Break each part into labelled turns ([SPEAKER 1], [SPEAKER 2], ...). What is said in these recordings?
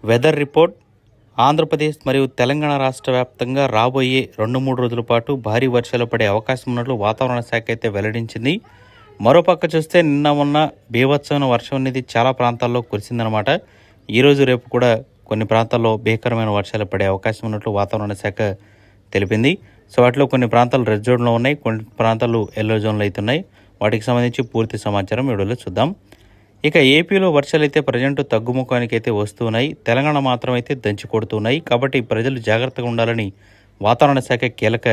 [SPEAKER 1] Weather report. Andhra Pradesh మరియు తెలంగాణ రాష్ట్ర వ్యాప్తంగా రాబోయే 2-3 రోజుల పాటు భారీ వర్షాలు పడే అవకాశం ఉన్నట్లు వాతావరణ శాఖ అయితే వెల్లడించింది. మరోపక్క చూస్తే నిన్న మొన్న బీభత్సమైన వర్షం అనేది చాలా ప్రాంతాల్లో కురిసిందనమాట. ఈరోజు రేపు కూడా కొన్ని ప్రాంతాల్లో భీకరమైన వర్షాలు పడే అవకాశం ఉన్నట్లు వాతావరణ శాఖ తెలిపింది. సో వాటిలో కొన్ని ప్రాంతాలు రెడ్ జోన్లో ఉన్నాయి, కొన్ని ప్రాంతాలు ఎల్లో జోన్లో అయితే ఉన్నాయి. వాటికి సంబంధించి పూర్తి సమాచారం వీడియోలో చూద్దాం. ఇక ఏపీలో వర్షాలు అయితే ప్రజెంట్ తగ్గుముఖానికి అయితే వస్తున్నాయి. తెలంగాణ మాత్రం అయితే దంచి కొడుతున్నాయి. కాబట్టి ప్రజలు జాగ్రత్తగా ఉండాలని వాతావరణ శాఖ కీలక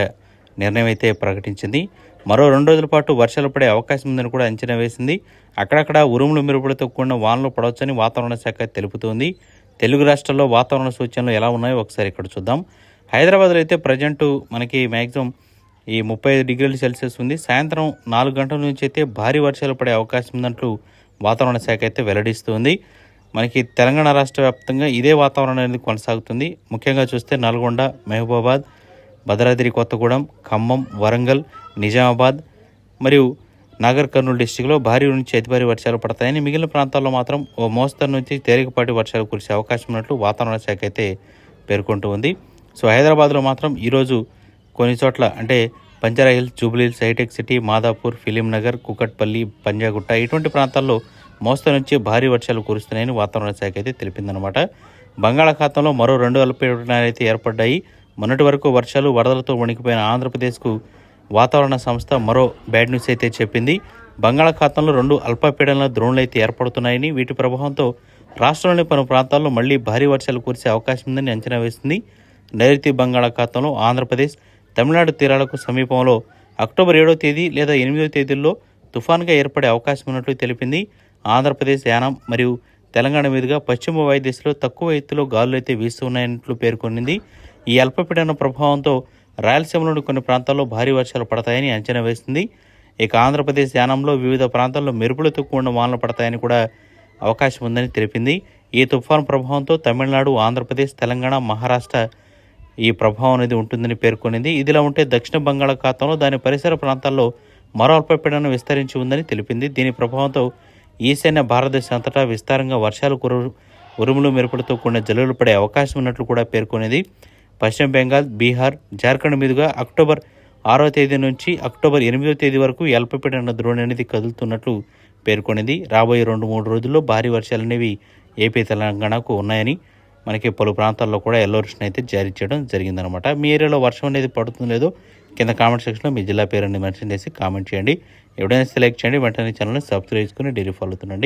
[SPEAKER 1] నిర్ణయం అయితే ప్రకటించింది. మరో 2 రోజుల పాటు వర్షాలు పడే అవకాశం ఉందని కూడా అంచనా వేసింది. అక్కడక్కడ ఉరుములు మెరుపులతో కూడిన వానలు పడవచ్చని వాతావరణ శాఖ తెలుపుతోంది. తెలుగు రాష్ట్రాల్లో వాతావరణ సూచనలు ఎలా ఉన్నాయో ఒకసారి ఇక్కడ చూద్దాం. హైదరాబాద్లో అయితే ప్రజెంట్ మనకి మ్యాక్సిమం ఈ 35 డిగ్రీల సెల్సియస్ ఉంది. సాయంత్రం 4 గంటల నుంచి అయితే భారీ వర్షాలు పడే అవకాశం ఉందంటూ వాతావరణ శాఖ అయితే వెల్లడిస్తుంది. మనకి తెలంగాణ రాష్ట్ర వ్యాప్తంగా ఇదే వాతావరణం అనేది కొనసాగుతుంది. ముఖ్యంగా చూస్తే నల్గొండ, మహబూబాబాద్, భద్రాద్రి కొత్తగూడెం, ఖమ్మం, వరంగల్, నిజామాబాద్ మరియు నాగర్ కర్నూలు డిస్టిక్లో భారీ నుంచి అతి భారీ వర్షాలు పడతాయని, మిగిలిన ప్రాంతాల్లో మాత్రం ఓ మోస్తరు నుంచి తేలికపాటి వర్షాలు కురిసే అవకాశం ఉన్నట్లు వాతావరణ శాఖ అయితే పేర్కొంటూ ఉంది. సో హైదరాబాద్లో మాత్రం ఈరోజు కొన్ని చోట్ల అంటే బంజారా హిల్స్, జూబ్లీహిల్స్, హైటెక్ సిటీ, మాదాపూర్, ఫిలిం నగర్, కుకట్పల్లి, పంజాగుట్ట ఇటువంటి ప్రాంతాల్లో మోస్తరు నుంచి భారీ వర్షాలు కురుస్తున్నాయని వాతావరణ శాఖ అయితే తెలిపిందనమాట. బంగాళాఖాతంలో మరో 2 అల్పపీడనాలు అయితే ఏర్పడ్డాయి. మొన్నటి వరకు వర్షాలు వరదలతో వణికిపోయిన ఆంధ్రప్రదేశ్కు వాతావరణ సంస్థ మరో బ్యాడ్ న్యూస్ అయితే చెప్పింది. బంగాళాఖాతంలో 2 అల్పపీడనాల ద్రోణులు అయితే ఏర్పడుతున్నాయని, వీటి ప్రభావంతో రాష్ట్రంలోని పలు ప్రాంతాల్లో మళ్లీ భారీ వర్షాలు కురిసే అవకాశం ఉందని అంచనా వేసింది. నైరుతి బంగాళాఖాతంలో ఆంధ్రప్రదేశ్, తమిళనాడు తీరాలకు సమీపంలో అక్టోబర్ 7వ తేదీ లేదా 8వ తేదీల్లో తుఫాన్గా ఏర్పడే అవకాశం ఉన్నట్లు తెలిపింది. ఆంధ్రప్రదేశ్, యానం మరియు తెలంగాణ మీదుగా పశ్చిమ వాయు దిశలో తక్కువ ఎత్తులో గాలులు అయితే వీస్తున్నాయన్నట్లు పేర్కొనింది. ఈ అల్పపీడన ప్రభావంతో రాయలసీమలోని కొన్ని ప్రాంతాల్లో భారీ వర్షాలు పడతాయని అంచనా వేసింది. ఇక ఆంధ్రప్రదేశ్, యానంలో వివిధ ప్రాంతాల్లో మెరుపులతో కూడిన వానలు పడతాయని కూడా అవకాశం ఉందని తెలిపింది. ఈ తుఫాను ప్రభావంతో తమిళనాడు, ఆంధ్రప్రదేశ్, తెలంగాణ, మహారాష్ట్ర ఈ ప్రభావం అనేది ఉంటుందని పేర్కొనింది. ఇదిలా ఉంటే దక్షిణ బంగాళాఖాతంలో దాని పరిసర ప్రాంతాల్లో మరో అల్పపీడనం విస్తరించి ఉందని తెలిపింది. దీని ప్రభావంతో ఈశాన్య భారతదేశం అంతటా విస్తారంగా వర్షాలు ఉరుములు మెరుపులతో కూడిన జల్లులు పడే అవకాశం ఉన్నట్లు కూడా పేర్కొనేది. పశ్చిమ బెంగాల్, బీహార్, జార్ఖండ్ మీదుగా అక్టోబర్ 6వ తేదీ నుంచి అక్టోబర్ 8వ తేదీ వరకు ఈ అల్పపీడన ద్రోణి అనేది కదులుతున్నట్లు పేర్కొనేది. రాబోయే 2-3 రోజుల్లో భారీ వర్షాలు అనేవి ఏపీ, తెలంగాణకు ఉన్నాయని, మనకి పలు ప్రాంతాల్లో కూడా ఎల్లో అలర్ట్ అయితే జారీ చేయడం జరిగిందనమాట. మీ ఏరియాలో వర్షం అనేది పడుతుందో లేదో కింద కామెంట్ సెక్షన్లో మీ జిల్లా పేరుని మెన్షన్ చేసి కామెంట్ చేయండి. ఎవడైనా సెలెక్ట్ చేయండి. వెంటనే ఛానల్ని సబ్స్క్రైబ్ చేసుకుని డైలీ ఫాలో అవుతుండండి.